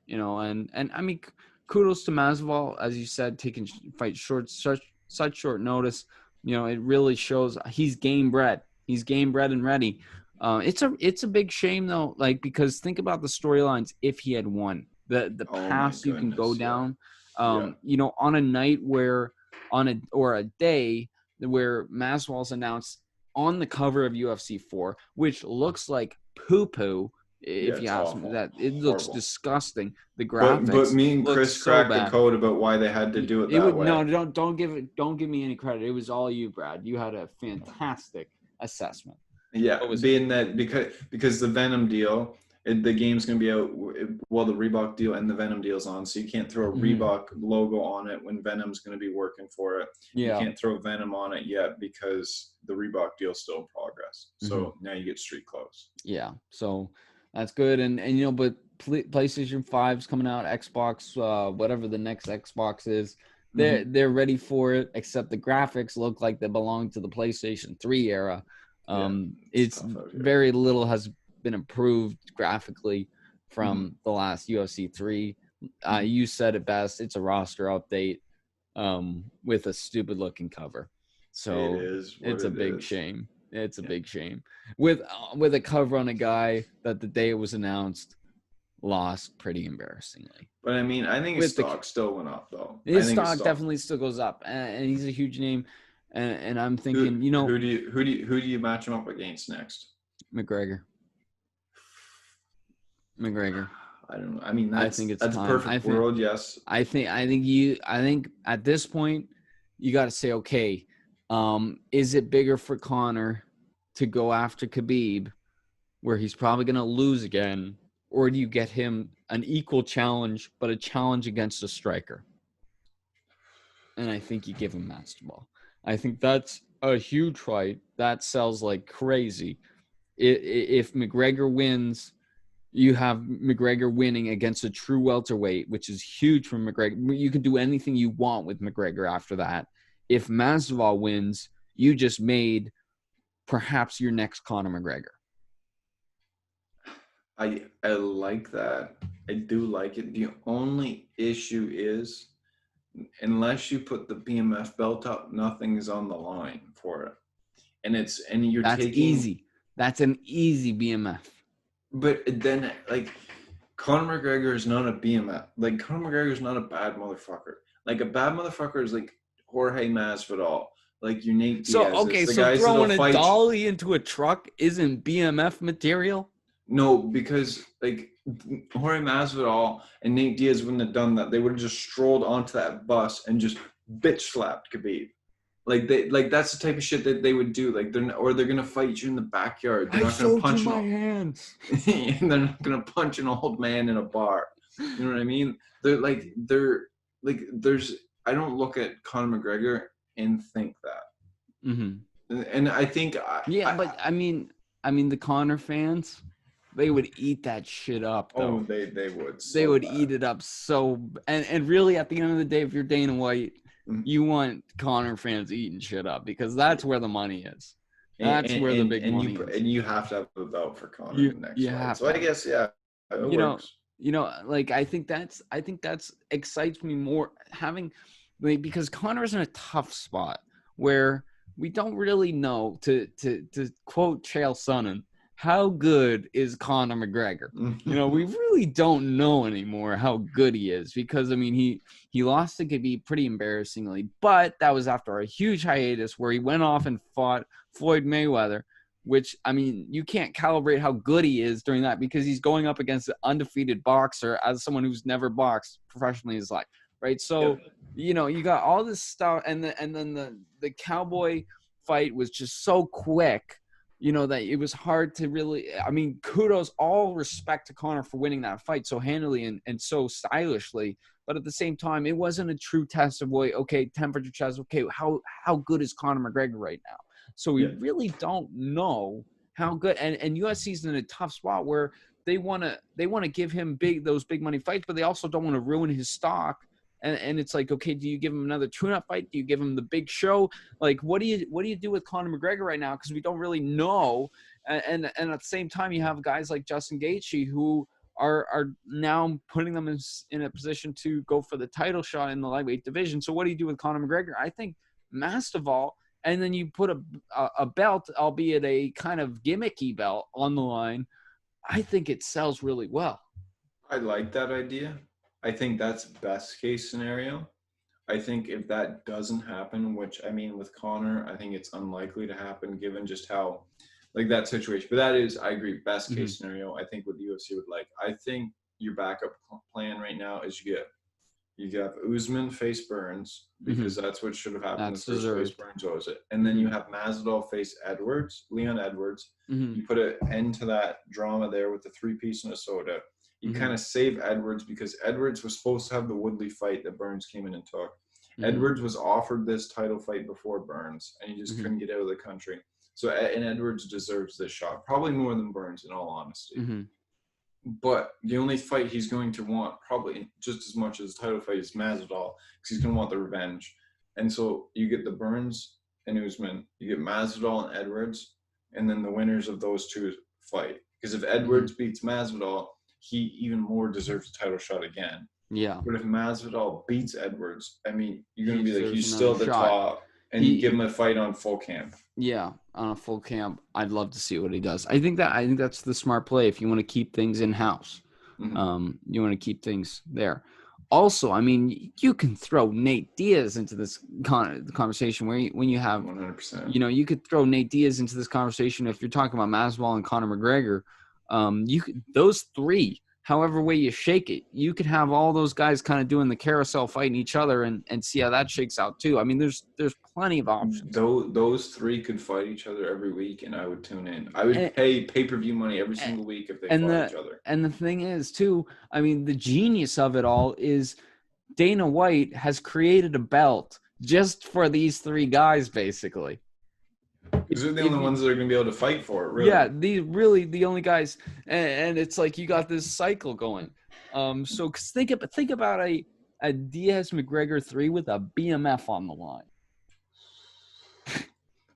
[SPEAKER 2] And I mean, kudos to Masvidal, as you said, taking fight such short notice. It really shows he's game bred. He's game bred and ready. It's a big shame though, because think about the storylines if he had won. The paths you can go down. On a night or a day where Masvidal's announced on the cover of UFC 4, which looks like poo-poo. If you ask me, that it looks disgusting. The graphics,
[SPEAKER 3] but me and Chris cracked the code about why they had to do it that way.
[SPEAKER 2] No, don't give me any credit. It was all you, Brad. You had a fantastic assessment.
[SPEAKER 3] Yeah, being that because the Venom deal, the game's going to be out while the Reebok deal and the Venom deal's on, so you can't throw a Reebok logo on it when Venom's going to be working for it. Yeah. You can't throw Venom on it yet because the Reebok deal's still in progress. So now you get street clothes.
[SPEAKER 2] Yeah, so that's good. And but PlayStation 5's coming out, Xbox, whatever the next Xbox is, they're ready for it, except the graphics look like they belong to the PlayStation 3 era. It's very little has been improved graphically from the last UFC 3. You said it best. It's a roster update with a stupid looking cover. So it's a big shame. It's a big shame with a cover on a guy that the day it was announced lost pretty embarrassingly.
[SPEAKER 3] But I mean, I think his stock still went up though.
[SPEAKER 2] His stock definitely still goes up, and he's a huge name. And I'm thinking,
[SPEAKER 3] who do you match him up against next?
[SPEAKER 2] McGregor.
[SPEAKER 3] I don't know. I mean, that's a perfect world. Yes.
[SPEAKER 2] I think at this point you got to say, okay, is it bigger for Conor to go after Khabib, where he's probably going to lose again, or do you get him an equal challenge, but a challenge against a striker? And I think you give him Masvidal. I think that's a huge fight. That sells like crazy. If McGregor wins, you have McGregor winning against a true welterweight, which is huge for McGregor. You can do anything you want with McGregor after that. If Masvidal wins, you just made perhaps your next Conor McGregor.
[SPEAKER 3] I like that. I do like it. The only issue is, unless you put the BMF belt up, nothing is on the line for it. That's
[SPEAKER 2] easy. That's an easy BMF.
[SPEAKER 3] But then, Conor McGregor is not a BMF. Conor McGregor is not a bad motherfucker. A bad motherfucker is Jorge Masvidal, your Nate Diaz.
[SPEAKER 2] So throwing a dolly into a truck isn't BMF material?
[SPEAKER 3] No, because Jorge Masvidal and Nate Diaz wouldn't have done that. They would have just strolled onto that bus and just bitch slapped Khabib. That's the type of shit that they would do. They're gonna fight you in the backyard. They're not gonna punch
[SPEAKER 2] my hands.
[SPEAKER 3] And they're not gonna punch an old man in a bar. You know what I mean? I don't look at Conor McGregor and think that. And I think
[SPEAKER 2] but I mean the Conor fans, they would eat that shit up though.
[SPEAKER 3] Oh, they would.
[SPEAKER 2] They would eat it up and really at the end of the day, if you're Dana White, you want Conor fans eating shit up because that's where the money is. That's where the big money is.
[SPEAKER 3] And you have to have a belt for Conor in the next fight. So I guess it works.
[SPEAKER 2] Like I think that's excites me more because Conor's in a tough spot where we don't really know, to quote Chael Sonnen, how good is Conor McGregor? We really don't know anymore how good he is because, I mean, he lost to Khabib pretty embarrassingly, but that was after a huge hiatus where he went off and fought Floyd Mayweather, which, I mean, you can't calibrate how good he is during that because he's going up against an undefeated boxer as someone who's never boxed professionally in his life, right? So, you got all this stuff, and then the Cowboy fight was just so quick, that it was hard to really, I mean, kudos, all respect to Conor for winning that fight so handily and so stylishly. But at the same time, it wasn't a true test of, temperature checks. Okay, how good is Conor McGregor right now? So we really don't know how good. And USC's in a tough spot where they want to give him those big money fights, but they also don't want to ruin his stock. And it's like, okay, do you give him another tune-up fight? Do you give him the big show? Like, what do you do with Conor McGregor right now? Because we don't really know. And at the same time, you have guys like Justin Gaethje who are now putting them in a position to go for the title shot in the lightweight division. So what do you do with Conor McGregor? I think Masvidal, and then you put a belt, albeit a kind of gimmicky belt, on the line. I think it sells really well.
[SPEAKER 3] I like that idea. I think that's best case scenario. I think if that doesn't happen, which, I mean, with Conor, I think it's unlikely to happen given just how, like, that situation. But that is, I agree, best case scenario. I think what the UFC would like. I think your backup plan right now is you have Usman face Burns because that's what should have happened.
[SPEAKER 2] That's
[SPEAKER 3] the first
[SPEAKER 2] deserved.
[SPEAKER 3] face Burns owes it. And then you have Masvidal face Leon Edwards. You put an end to that drama there with the 3-piece and a soda. You kind of save Edwards because Edwards was supposed to have the Woodley fight that Burns came in and took. Edwards was offered this title fight before Burns, and he just couldn't get out of the country. So, and Edwards deserves this shot, probably more than Burns, in all honesty. But the only fight he's going to want, probably just as much as the title fight, is Masvidal, because he's going to want the revenge. And so you get the Burns and Usman, you get Masvidal and Edwards, and then the winners of those two fight. Because if Edwards beats Masvidal, he even more deserves a title shot again.
[SPEAKER 2] Yeah.
[SPEAKER 3] But if Masvidal beats Edwards, I mean, you're going to be like, he's still at the top, and you give him a fight on full camp.
[SPEAKER 2] Yeah, on a full camp. I'd love to see what he does. I think that's the smart play if you want to keep things in-house. You want to keep things there. Also, I mean, you can throw Nate Diaz into this conversation when you have
[SPEAKER 3] 100%.
[SPEAKER 2] You could throw Nate Diaz into this conversation if you're talking about Masvidal and Conor McGregor. Those three, however way you shake it, you could have all those guys kind of doing the carousel fighting each other and see how that shakes out too. I mean, there's plenty of options.
[SPEAKER 3] Those three could fight each other every week, and I would tune in. I would pay pay-per-view money every single week if they fought each other.
[SPEAKER 2] And the thing is too, I mean, the genius of it all is Dana White has created a belt just for these three guys, basically.
[SPEAKER 3] Because they're the only ones that are going to be able to fight for it, really.
[SPEAKER 2] Yeah, the only guys, and it's like you got this cycle going. So cause think about a Diaz McGregor 3 with a BMF on the line.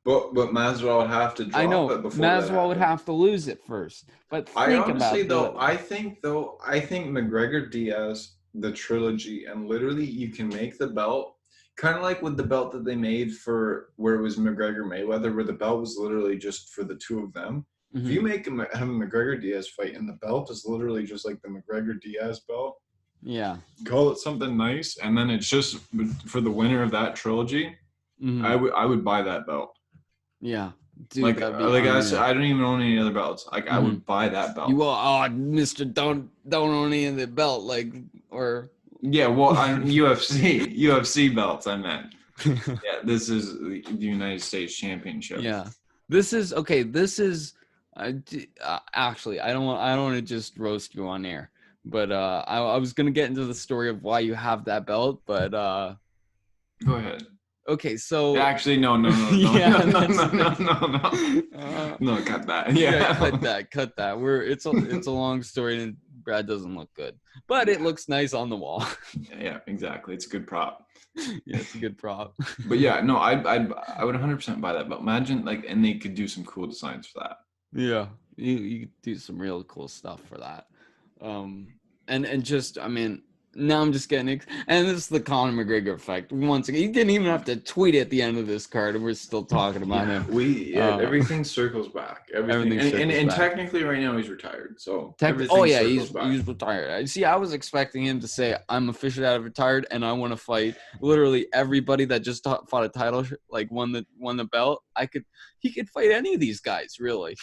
[SPEAKER 3] But Masvidal would have to drop it before
[SPEAKER 2] Masvidal would have to lose it first. But think
[SPEAKER 3] I honestly,
[SPEAKER 2] about
[SPEAKER 3] I think McGregor Diaz, the trilogy, and literally you can make the belt kind of like with the belt that they made for where it was McGregor Mayweather, where the belt was literally just for the two of them. If you make have a McGregor Diaz fight and the belt is literally just like the McGregor Diaz belt, call it something nice, and then it's just for the winner of that trilogy. I would buy that belt.
[SPEAKER 2] Yeah. Dude,
[SPEAKER 3] like I don't even own any other belts. Like I would buy that belt.
[SPEAKER 2] You will, Mr. Don't own any of the belt, like, or
[SPEAKER 3] yeah. Well, UFC belts. I meant. Yeah, this is the United States Championship.
[SPEAKER 2] Yeah, this is okay. This is actually I don't want to just roast you on air, but I was gonna get into the story of why you have that belt, but
[SPEAKER 3] go ahead.
[SPEAKER 2] Okay, so
[SPEAKER 1] Actually, no,
[SPEAKER 2] Yeah,
[SPEAKER 1] no, cut that. Yeah,
[SPEAKER 2] cut that. It's a long story, and Brad doesn't look good, but it looks nice on the wall.
[SPEAKER 1] Yeah, exactly. It's a good prop.
[SPEAKER 2] Yeah, it's a good prop.
[SPEAKER 1] But yeah, no, I would 100% buy that. But imagine like, and they could do some cool designs for that.
[SPEAKER 2] Yeah, you could do some real cool stuff for that. And just, I mean, now I'm just getting, and this is the Conor McGregor effect. Once again, you didn't even have to tweet at the end of this card, and we're still talking about him.
[SPEAKER 3] Everything circles back. Everything and
[SPEAKER 2] back.
[SPEAKER 3] Technically, right now he's retired. So
[SPEAKER 2] he's retired. See, I was expecting him to say, "I'm officially out of retired, and I want to fight literally everybody that just fought a title, like won the belt. He could fight any of these guys, really."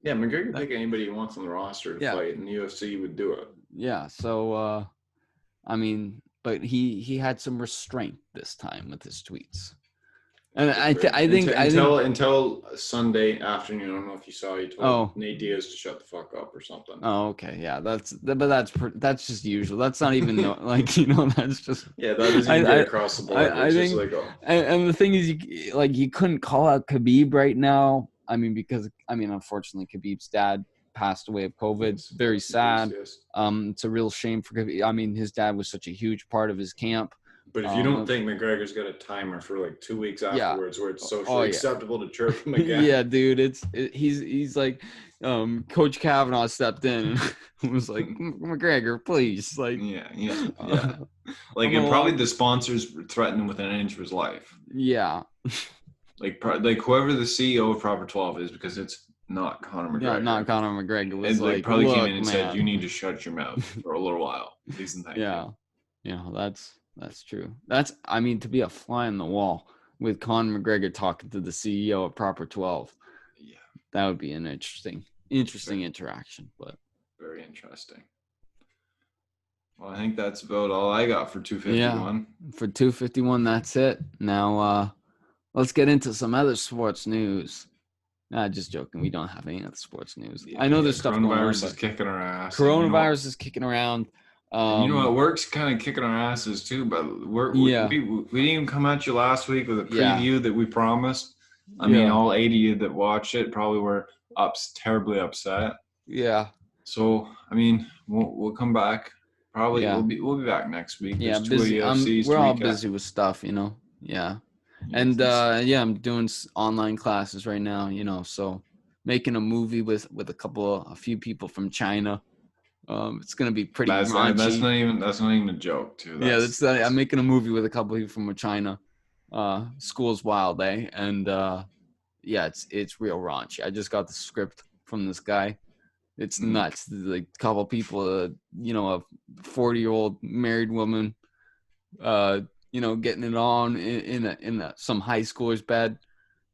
[SPEAKER 3] Yeah, McGregor could pick anybody he wants on the roster to fight, and the UFC would do it.
[SPEAKER 2] Yeah, so I mean, but he had some restraint this time with his tweets, and I think
[SPEAKER 3] until Sunday afternoon, I don't know if you saw, he told Nate Diaz to shut the fuck up or something.
[SPEAKER 2] Oh, okay, yeah, that's just usual. That's not even that's just
[SPEAKER 3] that doesn't even get across the board.
[SPEAKER 2] I think, just like, and the thing is, you couldn't call out Khabib right now. I mean, because unfortunately, Khabib's dad passed away of COVID. Yes. Very sad.
[SPEAKER 3] Yes.
[SPEAKER 2] It's a real shame for Khabib. I mean, his dad was such a huge part of his camp.
[SPEAKER 3] But if you don't think McGregor's got a timer for like 2 weeks afterwards where it's socially acceptable to chirp him again.
[SPEAKER 2] Yeah, dude, he's like, Coach Kavanaugh stepped in and was like, McGregor, please, like,
[SPEAKER 1] yeah. Like, and probably the sponsors threatened him with an end to his life.
[SPEAKER 2] Yeah.
[SPEAKER 1] Like whoever the CEO of Proper 12 is, because it's not Conor McGregor.
[SPEAKER 2] Yeah, not Conor McGregor. It was
[SPEAKER 1] like probably came in and said, "You need to shut your mouth for a little while, please and thank you."
[SPEAKER 2] Yeah, that's true. To be a fly on the wall with Conor McGregor talking to the CEO of Proper 12.
[SPEAKER 1] Yeah,
[SPEAKER 2] that would be an interesting interaction. But
[SPEAKER 1] very interesting. Well, I think that's about all I got for 251.
[SPEAKER 2] Yeah, for 251, that's it. Now, let's get into some other sports news. Just joking. We don't have any other sports news.
[SPEAKER 1] Yeah,
[SPEAKER 2] I know there's stuff going on.
[SPEAKER 1] Coronavirus is kicking our ass.
[SPEAKER 2] Coronavirus is kicking around.
[SPEAKER 1] You know what? Work's kind of kicking our asses too. But we didn't even come at you last week with a preview that we promised. I mean, all 80 of you that watched it probably were terribly upset.
[SPEAKER 2] Yeah.
[SPEAKER 1] So I mean, we'll come back. Probably we'll be back next week.
[SPEAKER 2] Yeah, busy. We're all busy with stuff, Yeah. And I'm doing online classes right now, so making a movie with a few people from China. It's gonna be pretty raunchy.
[SPEAKER 1] That's not even a joke, too.
[SPEAKER 2] I'm making a movie with a couple of people from China. School's wild, eh? And it's real raunchy. I just got the script from this guy. It's nuts. Like a couple of people, a 40-year-old married woman, getting it on in some high schooler's bed.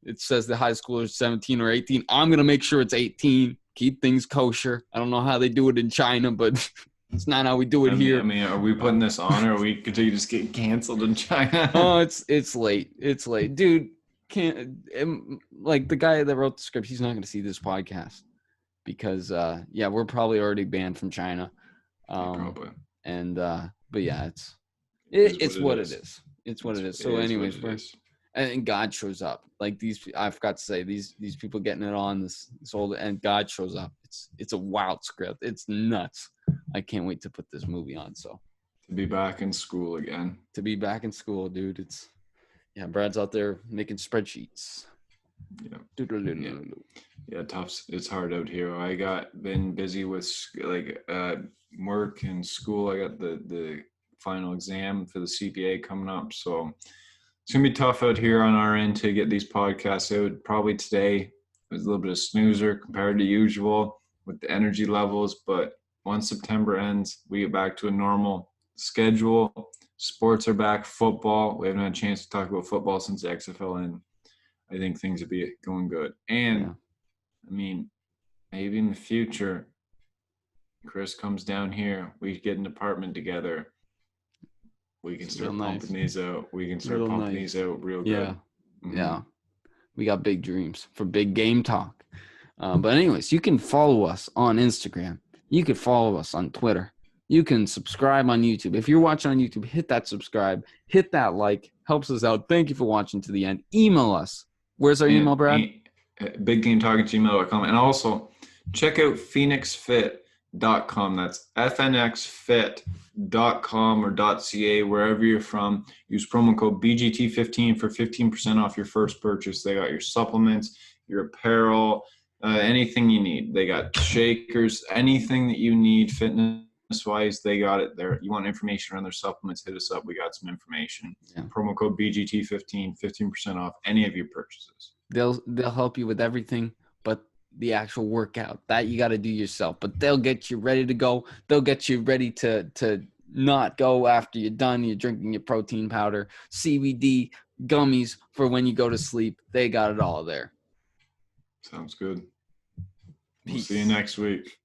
[SPEAKER 2] It says the high schooler's 17 or 18. I'm going to make sure it's 18. Keep things kosher. I don't know how they do it in China, but it's not how we do it here.
[SPEAKER 1] I mean, are we putting this on, or we could just get canceled in China?
[SPEAKER 2] Oh, it's late. It's late. Dude, the guy that wrote the script, he's not going to see this podcast because, we're probably already banned from China.
[SPEAKER 1] Probably.
[SPEAKER 2] And, but yeah, it's what it is. It's what it is. So anyways, and God shows up. Like I forgot to say, these people getting it on this old, and God shows up. It's a wild script. It's nuts. I can't wait to put this movie on. So
[SPEAKER 1] to be back in school again.
[SPEAKER 2] To be back in school, dude. Brad's out there making spreadsheets.
[SPEAKER 1] Yeah, tough. It's hard out here. I been busy with work and school. I got the final exam for the CPA coming up, so it's gonna be tough out here on our end to get these podcasts out. Probably today was a little bit of snoozer compared to usual with the energy levels, but once September ends, we get back to a normal schedule. Sports are back. Football, we haven't had a chance to talk about football since the XFL, and I think things will be going good. And I mean, maybe in the future, Chris comes down here, we get an apartment together. We can start pumping these out. We can start pumping these out real good.
[SPEAKER 2] Yeah. Mm-hmm. Yeah. We got big dreams for big game talk. But anyways, you can follow us on Instagram. You can follow us on Twitter. You can subscribe on YouTube. If you're watching on YouTube, hit that subscribe, hit that like, helps us out. Thank you for watching to the end. Email us. Where's our email, Brad?
[SPEAKER 1] BigGameTalking@gmail.com. And also check out phoenixfit.com. That's fnxfit.com or .ca, wherever you're from. Use promo code BGT15 for 15% off your first purchase. They got your supplements, your apparel, anything you need. They got shakers, anything that you need fitness-wise, they got it there. You want information on their supplements, hit us up. We got some information. Yeah. Promo code BGT15, 15% off any of your purchases.
[SPEAKER 2] They'll help you with everything but the actual workout. That you got to do yourself. But they'll get you ready to go. They'll get you ready to not go after you're done. You're drinking your protein powder, CBD, gummies for when you go to sleep. They got it all there.
[SPEAKER 1] Sounds good. We'll
[SPEAKER 2] Peace.
[SPEAKER 1] see you next week.